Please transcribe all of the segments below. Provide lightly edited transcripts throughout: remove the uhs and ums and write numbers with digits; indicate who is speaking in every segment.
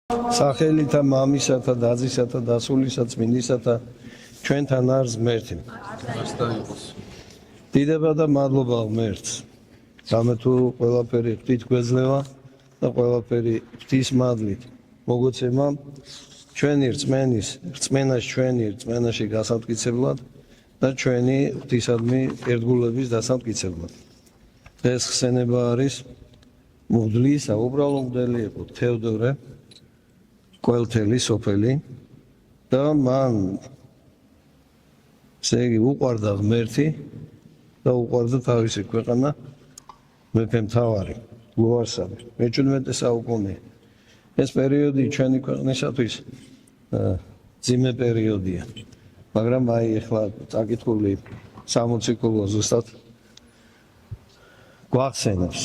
Speaker 1: სახელითა მამისათა დაზისათა დასულისა წმინდისათა ჩვენთან არის ღმერთი. დიდება და მადლობა ღმერთს. რამე თუ ყველაფერი ღვთით გვეძლევა და ყველაფერი ღვთის მადლით მოგოცემა ჩვენი რწმენას ჩვენი რწმენაში გასამტკიცებლად და ჩვენი ღვთისადმი ერთგულების დასამტკიცებლად. დღეს ხსენება არის მღვდლისა, უბრალო მღვდელი იყო თევდორე ყველთელი სოფელი და მან ესე უყვარდა ღმერთი და უყვარდა თავისი ქვეყანა მეფე მთავარი ლუარსაბი. მე-17 საუკუნე ეს პერიოდი ჩვენი ქვეყნისათვის ძიმე პერიოდია, მაგრამ აი ახლა წაკითხული 60 კულო ზუსტად გვახსენებს.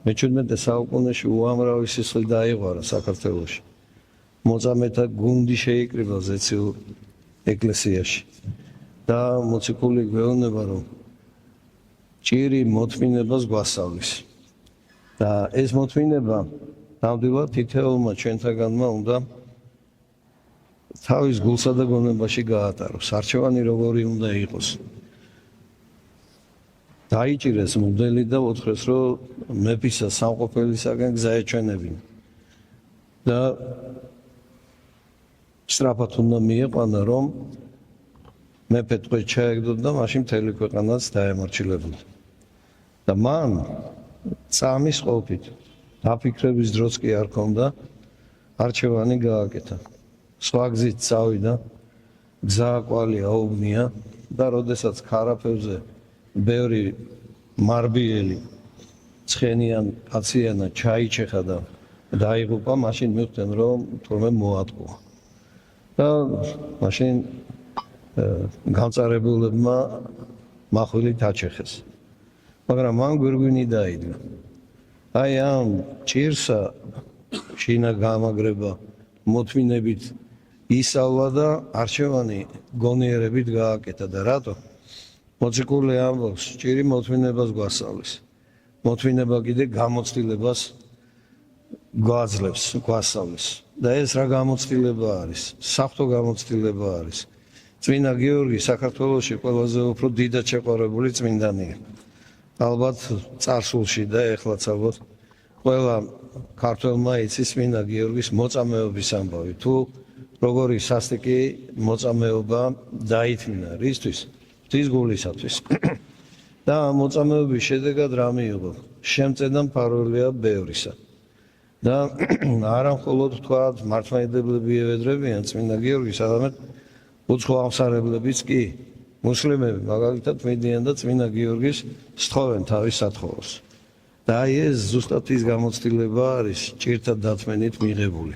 Speaker 1: მე-17 საუკუნეში უამრავი სისხლი დაიღარა საქართველოში. მოწამეთა გუნდი შეიკრიბა ზეციურ ეკლესიაში და მოციქული გვეუბნება, რომ ჭირი მოთმინებას გვასწავლის და ეს მოთმინება ნამდვილად თითოეულმა ჩვენთაგანმა უნდა თავის გულსა და გონებაში გაატაროს. არჩევანი როგორი უნდა იყოს. დაიჭირეს მღვდელი და უთხრეს, რომ მეფისა სამყოფელისაგან გზა ეჩვენებინა და სწრაფად უნდა მიიყვანა, რომ მეფე ტყვედ ჩაეგდოდა და მაშინ მთელი ქვეყანაც დაემორჩილებოდა. და მან წამის ყოფით დაფიქრების დროც კი არ ჰქონდა, არჩევანი გააკეთა. სხვა გზით წავიდა, გზა კვალი აუგნია და როდესაც ქარაფებზე ბევრი მარბიელი ცხენიან კაციანა ჩაიჩეხა და დაიღუპა, მაშინ მიხვდნენ, რომ თურმე მოატყუა. და მაშინ გამწარებულებმა მახვილით აჩეხეს. მაგრამ მან გვირგვინი დაიდგა. აი ამ ჭირსა შინა გამაგრება მოთმინებით ისალვა და არჩევანი გონიერებით გააკეთა. და რატო? მოციქული ამბობს, ჭირი მოთმინებას გვასწავლის. მოთმინება კიდე გამოცდილებას გვაძლევს, გვასწავლის. და ეს რა გამოცდილება არის? საფრთხო გამოცდილება არის. წმინდა გიორგი საქართველოში ყველაზე უფრო დიდად შეყვარებული წმინდანია. ალბათ წარსულში და ეხლაც ალბათ ყველა ქართველმა იცის წმინდა გიორგის მოწამეობის ამბავი. თუ როგორი სასტიკი მოწამეობა დაითმინა, რისთვის? ღვთის გულისათვის. და მოწამეობის შედეგად რა მიიღო? შემწედა მფარველია ბევრისა. და არა მხოლოდ თქვა მართლმადიდებლები ევედრებიან წმინდა გიორგის, არამედ უცხო აღმსარებლებიც კი მუსლიმები მაგალითად მიდიან და წმინდა გიორგის სთხოვენ თავის სათხოვოს. და აი ეს ზუსტად ის გამოცდილება არის ჭირთა დათმენით მიღებული.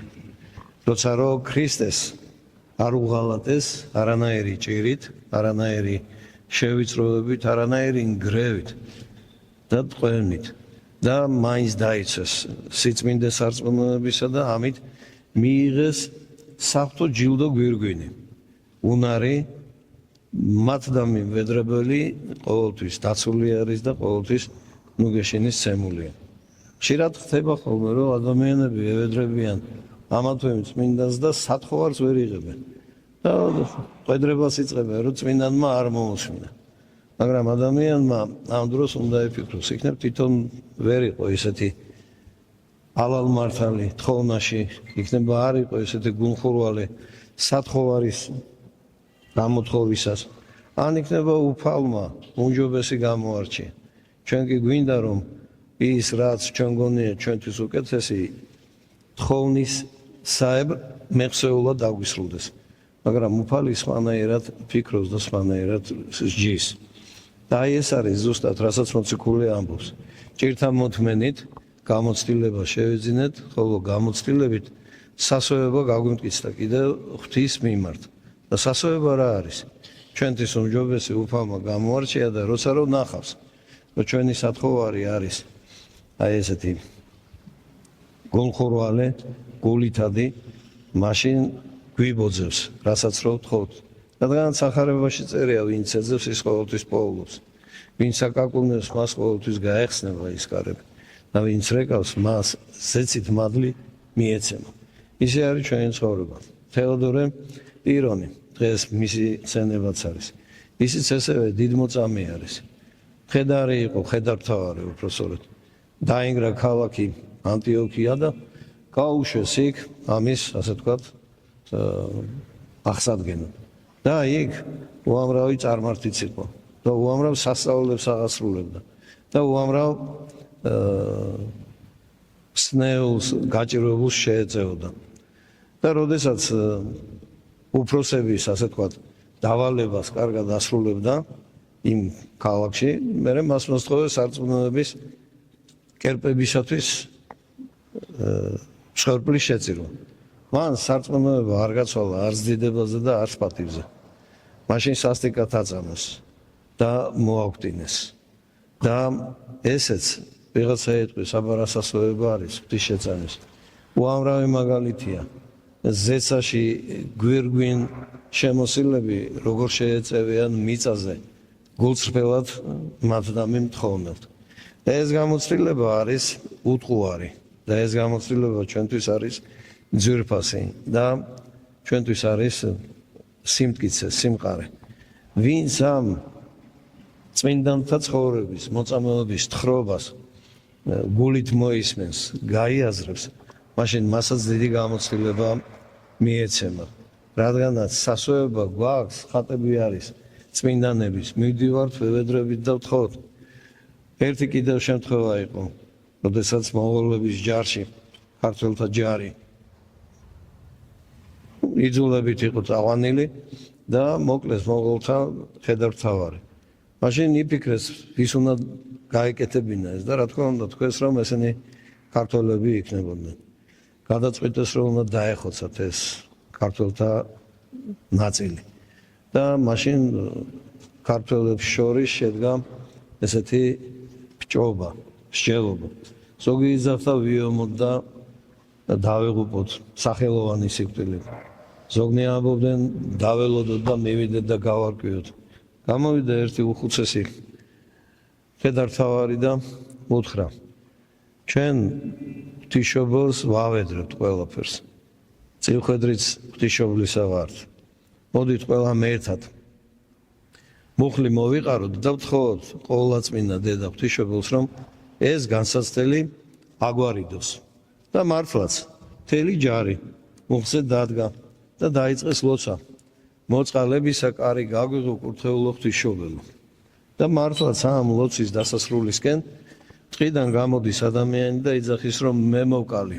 Speaker 1: როცა რომ ქრისტეს არ უღალატეს არანაირი ჭირით, არანაირი შევიწროებით, არანაირი ნგრევით და ტყვევნით და მაინც დაიცეს სიწმინდე სარწმუნოებისა და ამით მიიღეს საფრთხო ჯილდო გვირგვინი. უნარი მათდამი ვედრებელი ყოველთვის დაცული არის და ყოველთვის ნუგეშინის ცემულია. ხშირად ხდება ხოლმე, რომ ადამიანები ევედრებიან ამათვე წმინდანს და სათხოვარს ვერ იღებენ და ყვედრებას იწყებენ, რომ წმინდანმა არ მოусმინა. მაგრამ ადამიანმა ამ დროს უნდა იფიქროს, იქნებ თვითონ ვერ იყო ესეთი ალალმართალი თხოვნაში, იქნება არ იყო ესეთი გულხურვალი სათხოვარის გამოთხოვისას, ან იქნება უფალმა უმჯობესი გამოარჩია. ჩვენ კი გვინდა, რომ ის რაც ჩვენ გონია ჩვენთვის უკეთესი თხოვნის საებრ მეხსეულად დაგვისრულდეს. მაგრამ უფალი სხვანაირად ფიქრობს და სხვანაირად სჯის. და აი ეს არის ზუსტად, რასაც მოციქული ამბობს. ჭირთა მოთმენით გამოცდილება შევეძინეთ, ხოლო გამოცდილებით სასოება გაგვიმტკიცდა კიდევ ღვთის მიმართ. და სასოება რა არის? ჩვენთვის უმჯობესი უფალმა გამოარჩია და როცა რომ ნახავს, რომ ჩვენი სათხოვარი არის აი ესეთი გულხურვალე, გულითადი, მაშინ გვიბოძებს, რასაც რო ვთხოვთ. რადგან სახარებაში წერია, ვინც ეძებს, ის ყოველთვის პოულობს. ვინც აკაკუნებს, მას ყოველთვის გაეხსნება ის კარები. და ვინც რეკავს, მას ზეცით მადლი მიეცემა. ისე არის ჩვენი ცხოვრება. თეოდორე პირონი დღეს მისი ცენებაც არის. ისიც ასევე დიდმოწამე არის. ხედარი იყო, ხედართავარი უпроსორეთ. დაინგრა ქალაქი ანტიოქია და გაუშვეს იქ ამის, ასე ვთქვათ, აღსადგენად. და იქ უამრავი წარმართიც იყო და უამრავ სასწაულებს აღასრულებდა და უამრავ სნეულს გაჭირვებულს შეეწეოდა. და როდესაც უფროსების, ასე ვთქვათ, დავალებას კარგად ასრულებდა იმ ქალაქში, მერე მას მოსთხოვეს სარწმუნოების კერპებისათვის მსხვერპლის შეწირვა. მან სარწმუნოება არ გაცვალა არც დიდებაზე და არც პატივზე. მაშინ სასტიკად აწამეს და მოაგვტინეს. და ესეც ვიღაცა ეტყვის აბარასასოება არის ღვთისშეწამის. უამრავი მაგალითია. ზეცაში გვირგვინ შემოსილები როგორ შეეწევიან მიწაზე გულწრფელად მათ დამიმთხოვნებთ. და ეს გამოცდილება არის უტყუარი და ეს გამოცდილება ჩვენთვის არის ძვირფასი და ჩვენთვის არის სიმტკიცე, სიმყარე. ვინც ამ წმინდანთა ცხოვრების, მოწამეობის თხრობას გულით მოისმენს, გაიაზრებს, მაშინ მასაც დიდი გამოცდილება მიეცემა. რადგანაც სასოება გვაქვს, ხატები არის წმინდანების, მივდივართ ვევედრებით და ვთხოვთ. ერთი კიდევ შემთხვევა იყო, როდესაც მონღოლების ჯარში, ქართველთა ჯარი იძულებით იყო წავანილი და მოკლეს მონღოლთა ხედართავარი. მაშინ იფიქრეს, ვის უნდა გაეკეთებინა ეს და რა თქმა უნდა თქვეს, რომ ესენი ქართველები იქნებოდნენ. გადაწყვიტეს, რომ უნდა დაეხოცათ ეს ქართველთა ნაწილი. და მაშინ ქართველებს შორის შედგა ესეთი ბჭობა, მსჯელობა. ზოგი იზარდა ვიომოთ და დავეღუპოთ სახელოვანი სიკვდილით. ზოგნი ამბობდნენ დაველოდოთ და მივიდეთ და გავარკვიოთ. გამოვიდა ერთი უხუცესი ხედართავარი და უთხრა, ჩვენ ღვთისმშობელს ვავედრებთ ყველაფერს. წილხვედრიც ღვთისმშობლისა ვართ. მოდით ყველამ ერთად მუხლი მოვიყაროთ და ვთხოვოთ ყოვლადწმინდა დედა ღვთისმშობელს, რომ ეს განსაცდელი აგვარიდოს. და მართლაც მთელი ჯარი მუხლზე დადგა და დაიწყეს ლოცვა. მოწყალებისა კარი გაგვიღო კურთხეულო ღვთისმშობელო. და მართლაც ამ ლოცვის დასასრულისკენ ტყიდან გამოდის ადამიანი და იძახის, რომ მე მოვკალი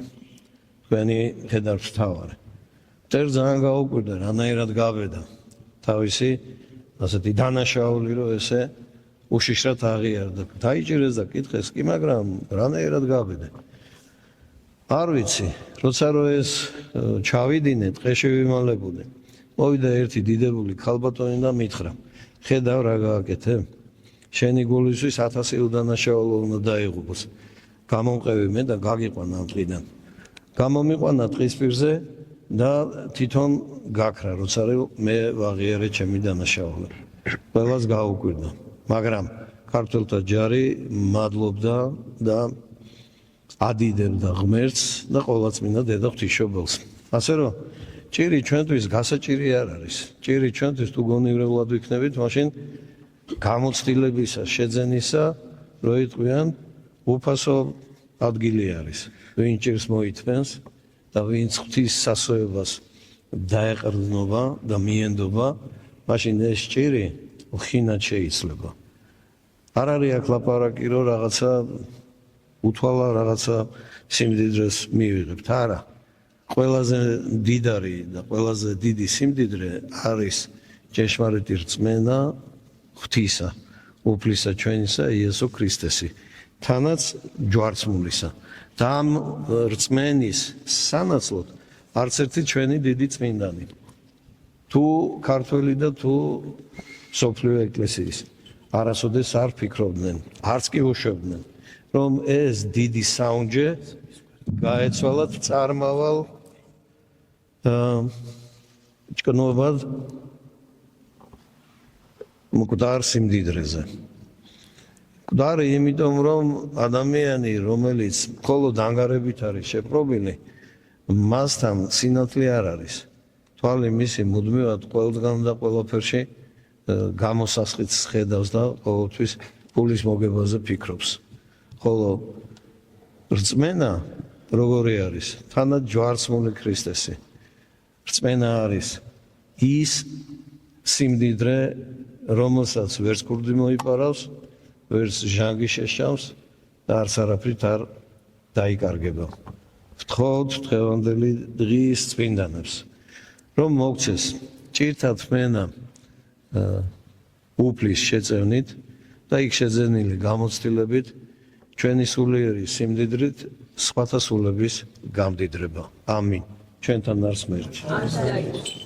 Speaker 1: თქვენი ხედართავარი. მტერ ძალიან გაუკვირდა, რანაირად გავედა თავისი ასეთი დანაშაული, რომ ესე უშიშრად აღიარდა. დაიჭირეს და კითხეს, კი მაგრამ რანაირად გავედე. არ ვიცი, როცა რო ეს ჩავიდინე, ტყეში ვიმალებოდე. მოვიდა ერთი დიდებული ქალბატონი და მითხრა, ხედავ რა გააკეთე? შენი გულისთვის 1000 უდანაშაულო უნდა დაიღუპოს. გამომყევი მე და გაგიყვანა ამ ტყიდან. გამომიყვანა ტყის პირზე და თვითონ გაქრა, როცა მე ვაღიარე ჩემი დანაშაულები. ყველას გაუკვირდა, მაგრამ ქართველთა ჯარი მადლობდა და ადიდებდა ღმერთს და ყოვლადწმინდა დედა ღვთისმშობელს. ასე რომ ჭირი ჩვენთვის გასაჭირი არ არის. ჭირი ჩვენთვის თუ გონივრებლად ვიქნებით, მაშინ გამოცდილებისა, შეძენისა, რო იტყვიან, უფასო ადგილი არის. ვინ ჭირს მოითმენს და ვინც ღვთის სასოებას დაეყრდნობა და მიენდობა, მაშინ ეს ჭირი ხინად შეიძლება. არ არის აქ ლაპარაკი, რომ რაღაცა უთვალა რაღაცა სიმდიდრეს მივიღებთ, არა. ყველაზე დიდარი და ყველაზე დიდი სიმდიდრე არის ჭეშმარიტი რწმენა ღვთისა, უფლისა ჩვენისა იესო ქრისტესი, თანაც ჯვარცმულისა. და ამ რწმენის სანაცვლოდ არც ერთი ჩვენი დიდი წმინდანი, თუ ქართველი და თუ სოფლიო ეკლესიის, არასოდეს არ ფიქრობდნენ, არც კი უშვებდნენ, რომ ეს დიდი საუნჯე გაეცვალათ წარმავალ ჭკნობად მკვდარ სიმდიდრეზე. მკვდარი იმიტომ, რომ ადამიანი, რომელიც მხოლოდ ანგარებით არის შეპყრობილი, მასთან სინათლე არ არის. თვალი მისი მუდმივად ყველგან და ყველაფერში გამოსასყიდს ხედავს და ყოველთვის ფულის მოგებაზე ფიქრობს. ხოლო რწმენა როგორი არის? თანაც ჯვარცმული ქრისტესი. რწმენა არის ის სიმდიდრე, რომელსაც ვერც ქურდი მოიპარავს, ვერც ჟანგი შეშავს და არც არაფრით არ დაიკარგება. ვთხოვთ დღევანდელი დღის წმინდანებს, რომ მოგცეს ჭირთა თმენა უფლის შეწევნით და იქ შეძენილი გამოცდილებით ჩვენი სულიერი სიმდიდრით სხვათა სულების გამდიდრება. ამინ. ჩვენთან არ სმერთი.